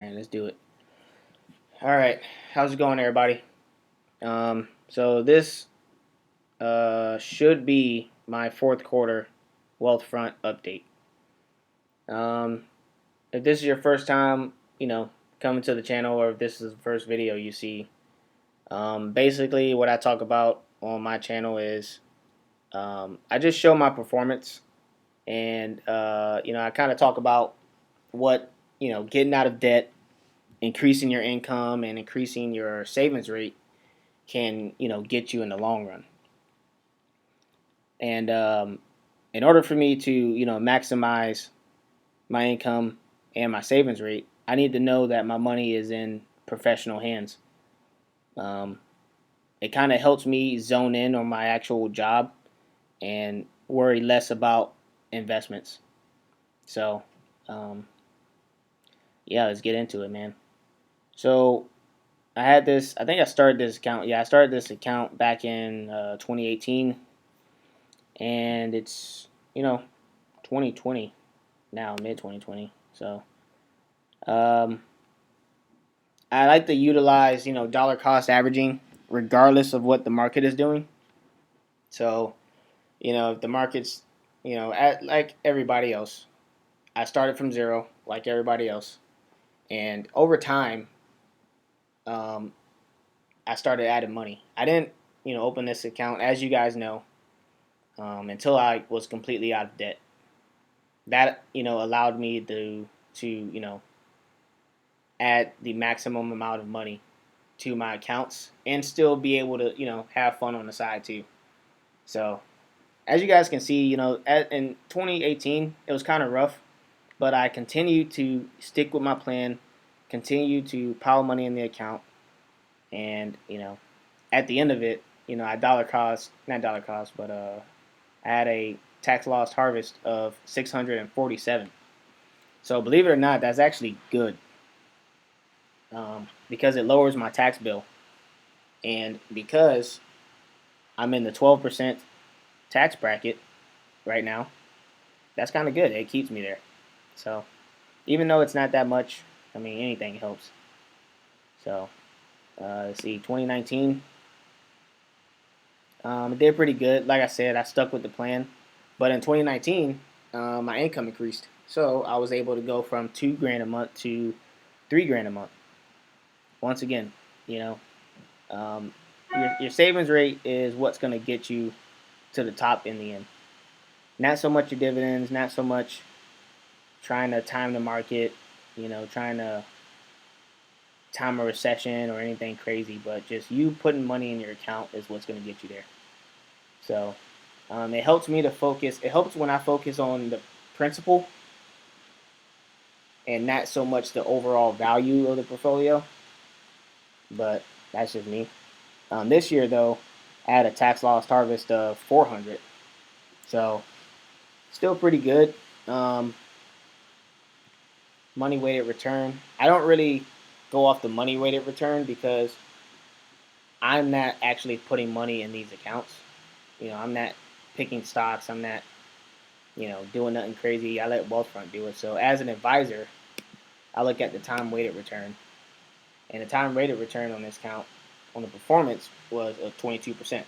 And let's do it. All right, how's it going, everybody? So this should be my fourth quarter Wealthfront update. Um, if this is your first time, coming to the channel, or if this is the first video you see, basically what I talk about on my channel is I just show my performance, and I kind of talk about what getting out of debt, increasing your income, and increasing your savings rate can get you in the long run. And in order for me to maximize my income and my savings rate, I need to know that my money is in professional hands. Um, it kind of helps me zone in on my actual job and worry less about investments. So, um, yeah, let's get into it, man. So, I had this. I think I started this account. Yeah, I started this account back in 2018, and it's 2020 now, mid 2020. So um, I like to utilize dollar cost averaging regardless of what the market is doing. So if the market's at like everybody else, I started from zero like everybody else, and over time, um, I started adding money. I didn't open this account, as you guys know, until I was completely out of debt. That allowed me to add the maximum amount of money to my accounts and still be able to have fun on the side too. So as you guys can see, in 2018 it was kind of rough, but I continued to stick with my plan, continue to pile money in the account, and at the end of it, I dollar cost not dollar cost, but I had a tax loss harvest of 647. So believe it or not, that's actually good, because it lowers my tax bill, and because I'm in the 12% tax bracket right now, that's kind of good. It keeps me there. So even though it's not that much, I mean anything helps. So let's see, 2019, it did pretty good. Like I said, I stuck with the plan, but in 2019, my income increased, so I was able to go from 2 grand a month to 3 grand a month. Once again, you know, um, your savings rate is what's going to get you to the top in the end. Not so much your dividends, not so much trying to time the market, trying to time a recession or anything crazy, but just you putting money in your account is what's going to get you there. So it helps me to focus. It helps when I focus on the principal and not so much the overall value of the portfolio. But that's just me. This year, though, I had a tax loss harvest of 400, so still pretty good. Um, Money weighted return. I don't really go off the money weighted return because I'm not actually putting money in these accounts. I'm not picking stocks. I'm not, doing nothing crazy. I let Wealthfront do it. So as an advisor, I look at the time weighted return, and the time weighted return on this account on the performance was 22%.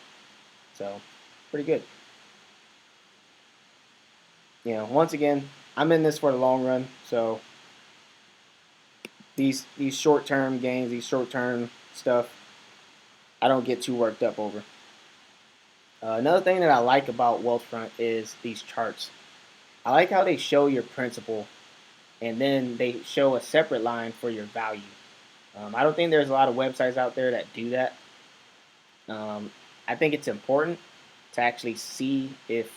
So pretty good. Once again, I'm in this for the long run. So these short term gains, these short term stuff, I don't get too worked up over. Another thing that I like about Wealthfront is these charts. I like how they show your principal and then they show a separate line for your value. I don't think there's a lot of websites out there that do that. Um, I think it's important to actually see if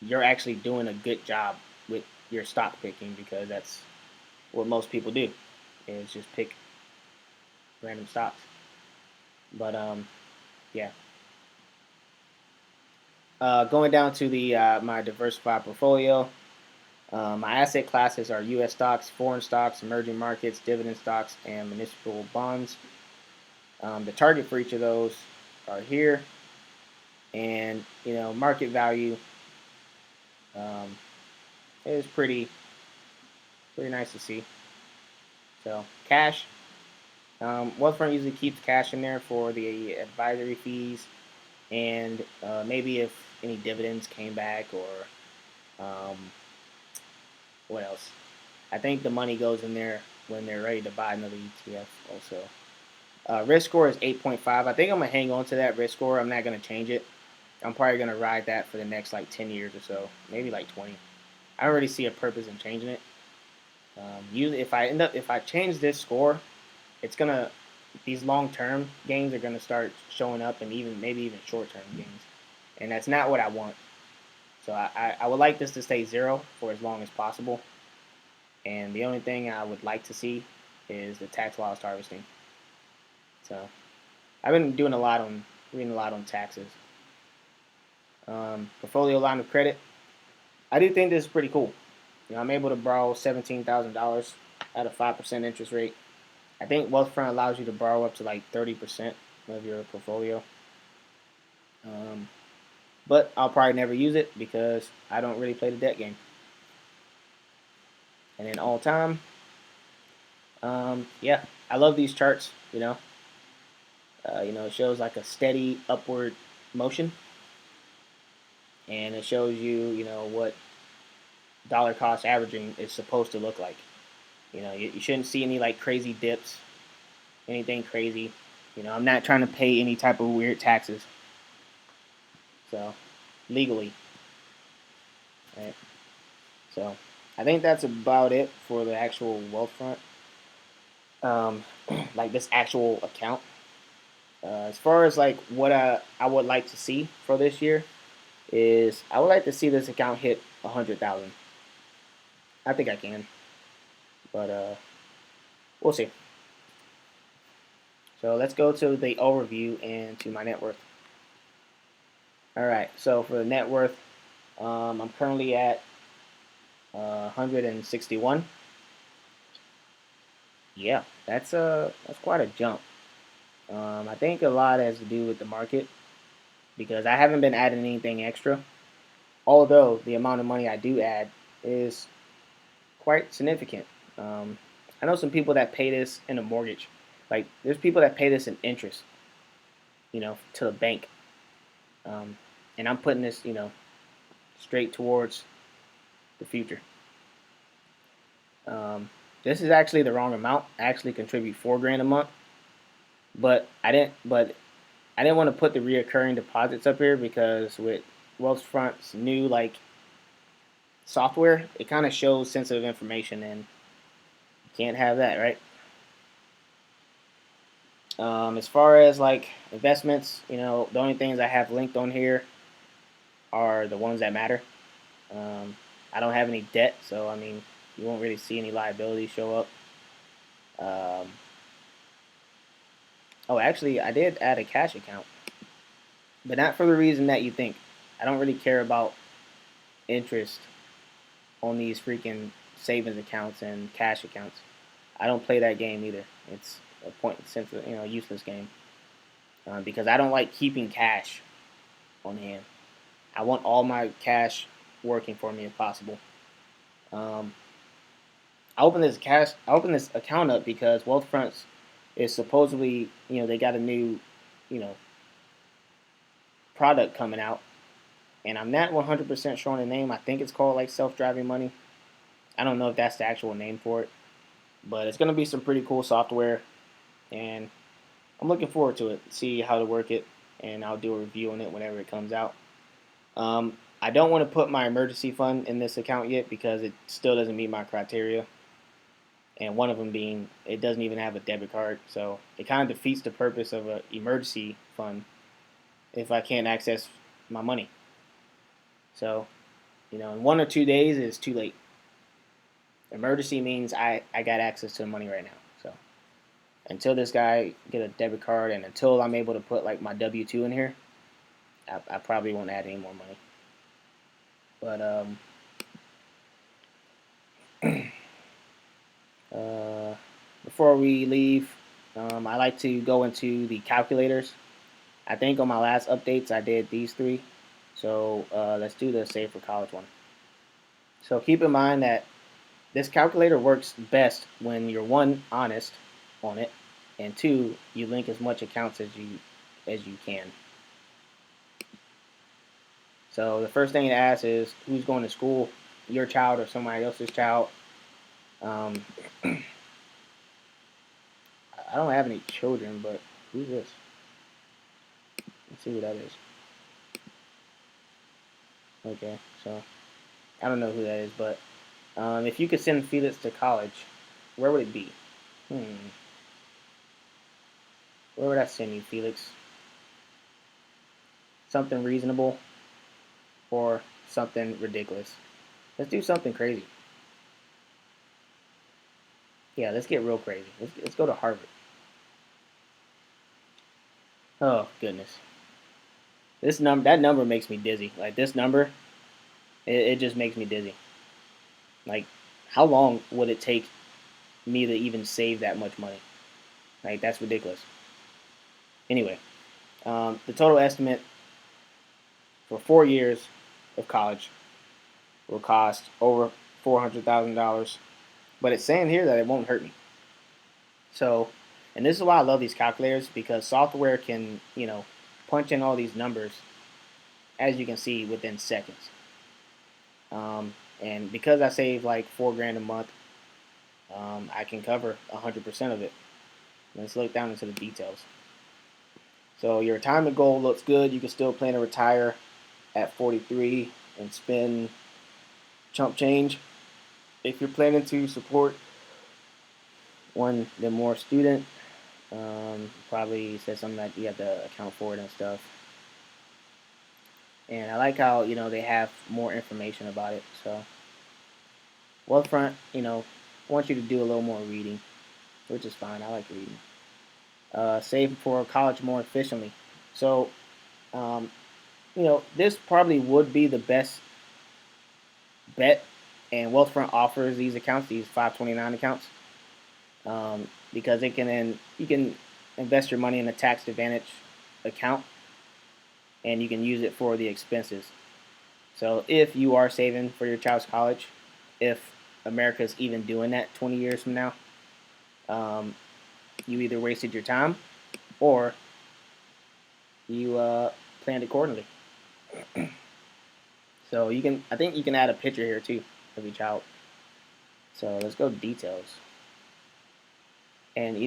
you're actually doing a good job with your stock picking, because that's what most people do is just pick random stocks. But yeah. Going down to the my diversified portfolio, my asset classes are U.S. stocks, foreign stocks, emerging markets, dividend stocks, and municipal bonds. The target for each of those are here, and market value um, is pretty nice to see. So cash, Wealthfront usually keeps cash in there for the advisory fees and maybe if any dividends came back or what else. I think the money goes in there when they're ready to buy another ETF also. Risk score is 8.5. I think I'm going to hang on to that risk score. I'm not going to change it. I'm probably going to ride that for the next like 10 years or so, maybe like 20. I don't really see a purpose in changing it. Usually, if I change this score, it's gonna these long term gains are gonna start showing up, and even maybe even short term gains, and that's not what I want. So I would like this to stay zero for as long as possible. And the only thing I would like to see is the tax loss harvesting. So I've been doing a lot on reading a lot on taxes. Portfolio line of credit. I do think this is pretty cool. I'm able to borrow $17,000 at a 5% interest rate. I think Wealthfront allows you to borrow up to like 30% of your portfolio. Um, but I'll probably never use it because I don't really play the debt game. And then all time, yeah, I love these charts. It shows like a steady upward motion, and it shows you, what dollar cost averaging is supposed to look like. You shouldn't see any like crazy dips, anything crazy. I'm not trying to pay any type of weird taxes. So, legally, right? So, I think that's about it for the actual Wealthfront, like this actual account. As far as like what I would like to see for this year is I would like to see this account hit 100,000. I think I can, but we'll see. So let's go to the overview and to my net worth. All right. So for the net worth, I'm currently at 161. Yeah, that's quite a jump. I think a lot has to do with the market because I haven't been adding anything extra. Although the amount of money I do add is quite significant. Um, I know some people that pay this in a mortgage. Like there's people that pay this in interest, to the bank. Um, and I'm putting this, straight towards the future. Um, this is actually the wrong amount. I actually contribute 4 grand a month, but I didn't want to put the reoccurring deposits up here because with Wealthfront's new like software, it kind of shows sensitive information, and you can't have that, right? As far as like investments, the only things I have linked on here are the ones that matter. Um, I don't have any debt, so I mean, you won't really see any liabilities show up. Um, oh, actually, I did add a cash account, but not for the reason that you think. I don't really care about interest on these freaking savings accounts and cash accounts. I don't play that game either. It's a useless game because I don't like keeping cash on hand. I want all my cash working for me if possible. Um, I opened this account up because Wealthfront is supposedly, they got a new, you know, product coming out, and I'm not 100% sure on the name. I think it's called like self-driving money. I don't know if that's the actual name for it, but it's gonna be some pretty cool software, and I'm looking forward to it. See how to work it, and I'll do a review on it whenever it comes out. I don't want to put my emergency fund in this account yet because it still doesn't meet my criteria. And one of them being it doesn't even have a debit card, so it kind of defeats the purpose of an emergency fund if I can't access my money. So, in 1 or 2 days is too late. Emergency means I got access to the money right now. So until this guy get a debit card and until I'm able to put like my W-2 in here, I probably won't add any more money. But before we leave, I like to go into the calculators. I think on my last updates I did these three. So let's do the Save for College one. So keep in mind that This calculator works best when you're one, honest on it, and two, you link as much accounts as you can. So the first thing it asks is who's going to school, your child or somebody else's child. Um, I don't have any children, but who's this? Let's see who that is. Okay, so I don't know who that is, but if you could send Felix to college, where would it be? Hmm, where would I send you, Felix? Something reasonable or something ridiculous? Let's do something crazy. Yeah, let's get real crazy. Let's go to Harvard. Oh goodness, that number makes me dizzy. Like this number, it just makes me dizzy. Like, how long would it take me to even save that much money? Like that's ridiculous. Anyway, the total estimate for 4 years of college will cost over $400,000. But it's saying here that it won't hurt me. So, and this is why I love these calculators because software can, punch in all these numbers, as you can see, within seconds. And because I save like 4 grand a month, I can cover 100% of it. Let's look down into the details. So your retirement goal looks good. You can still plan to retire at 43 and spend chump change. If you're planning to support one the more student, probably says something like you have to account for it and stuff. And I like how they have more information about it. So Wealthfront, wants you to do a little more reading, which is fine. I like reading. Save for college more efficiently. So um, this probably would be the best bet. And Wealthfront offers these accounts, these 529 accounts, because you can invest your money in a tax advantage account, and you can use it for the expenses. So if you are saving for your child's college, if America's even doing that 20 years from now, um, you either wasted your time or you planned accordingly. So I think you can add a picture here too of your child. So let's go to details. And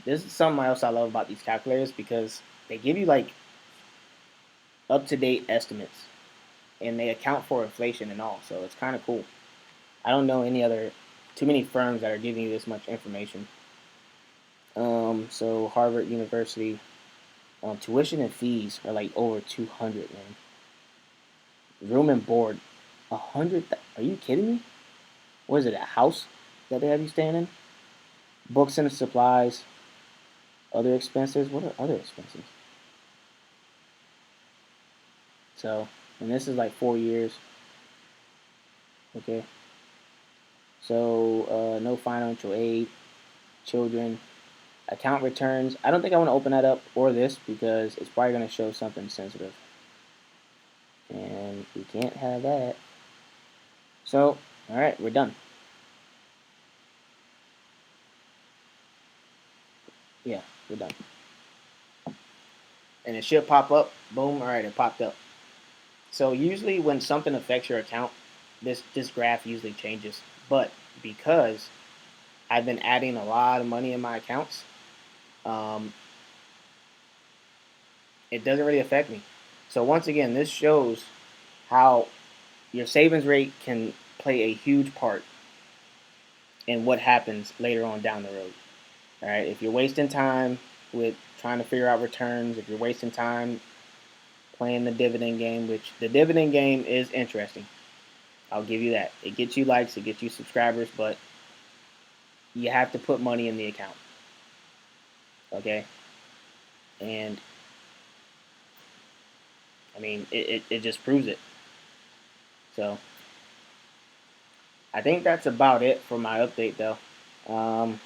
this is something else I love about these calculators because they give you like up to date estimates and they account for inflation and all. So it's kind of cool. I don't know too many firms that are giving you this much information. So Harvard University, tuition and fees are like over 200, man. Room and board, 100. Are you kidding me? What is it? A house that they have you staying in? Books and supplies, other expenses. What are other expenses? So, and this is like 4 years. Okay. So, no financial aid, children, account returns. I don't think I want to open that up or this because it's probably going to show something sensitive. And we can't have that. So, alright, we're done. Yeah, we're done. And it should pop up. Boom, alright, it popped up. So usually when something affects your account, this graph usually changes. But because I've been adding a lot of money in my accounts, um, it doesn't really affect me. So once again, this shows how your savings rate can play a huge part in what happens later on down the road. All right, if you're wasting time with trying to figure out returns, if you're wasting time playing the dividend game, which the dividend game is interesting, I'll give you that. It gets you likes, it gets you subscribers, but you have to put money in the account. Okay, and I mean it just proves it. So I think that's about it for my update, though. Um,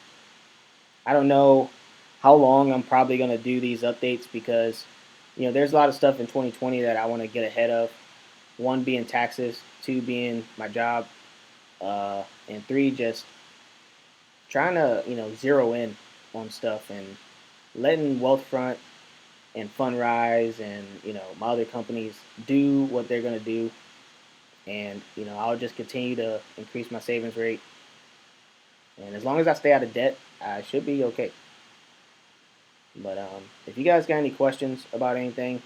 I don't know how long I'm probably going to do these updates because, there's a lot of stuff in 2020 that I want to get ahead of. One being taxes, two being my job, and 3, just trying to zero in on stuff and letting Wealthfront and Fundrise and my other companies do what they're gonna do, and I'll just continue to increase my savings rate, and as long as I stay out of debt, I should be okay. But if you guys got any questions about anything,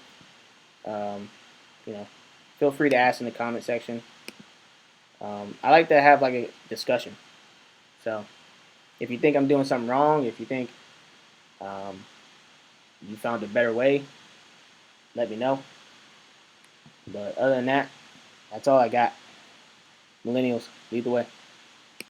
um, you know, feel free to ask in the comment section. I like to have like a discussion. So if you think I'm doing something wrong, if you think um, you found a better way, let me know. But other than that, that's all I got. Millennials, lead the way.